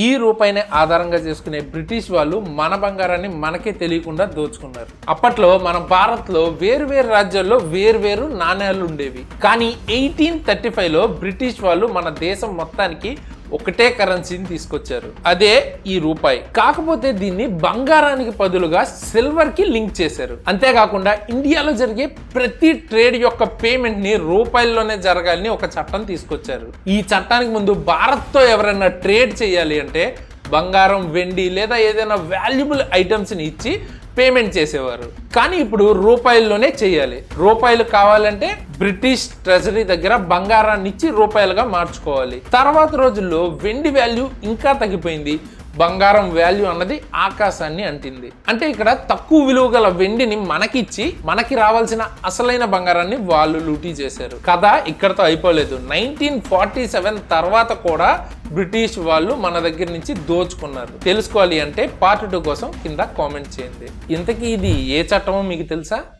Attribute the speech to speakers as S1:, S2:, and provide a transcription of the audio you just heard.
S1: ఈ రూపాయిని ఆధారంగా చేసుకునే బ్రిటిష్ వాళ్ళు మన బంగారాన్ని మనకే తెలియకుండా దోచుకున్నారు. అప్పట్లో మన భారత్లో వేరు రాజ్యాల్లో వేరు నాణ్యాలు ఉండేవి. కానీ 1835లో బ్రిటిష్ వాళ్ళు మన దేశం మొత్తానికి ఒకటే కరెన్సీని తీసుకొచ్చారు, అదే ఈ రూపాయి. కాకపోతే దీన్ని బంగారానికి బదులుగా సిల్వర్ కి లింక్ చేశారు. అంతేకాకుండా ఇండియాలో జరిగే ప్రతి ట్రేడ్ యొక్క పేమెంట్ ని రూపాయల్లోనే జరగాలని ఒక చట్టం తీసుకొచ్చారు. ఈ చట్టానికి ముందు భారత్ తో ఎవరైనా ట్రేడ్ చేయాలి అంటే బంగారం, వెండి లేదా ఏదైనా వాల్యుబుల్ ఐటమ్స్ ని ఇచ్చి పేమెంట్ చేసేవారు. కానీ ఇప్పుడు రూపాయల్లోనే చేయాలి. రూపాయలు కావాలంటే బ్రిటిష్ ట్రెజరీ దగ్గర బంగారాన్ని ఇచ్చి రూపాయలుగా మార్చుకోవాలి. తర్వాత రోజుల్లో వెండి వాల్యూ ఇంకా తగ్గిపోయింది, బంగారం వాల్యూ అన్నది ఆకాశాన్ని అంటింది. అంటే ఇక్కడ తక్కువ విలువ గల వెండిని మనకిచ్చి మనకి రావాల్సిన అసలైన బంగారాన్ని వాళ్ళు లూటీ చేశారు. కథ ఇక్కడతో అయిపోలేదు. 1947 తర్వాత కూడా బ్రిటిష్ వాళ్ళు మన దగ్గర నుంచి దోచుకున్నారు. తెలుసుకోవాలి అంటే పార్ట్ 2 కోసం కింద కామెంట్ చేయండి. ఇంతకీ ఇది ఏ చట్టమో మీకు తెలుసా?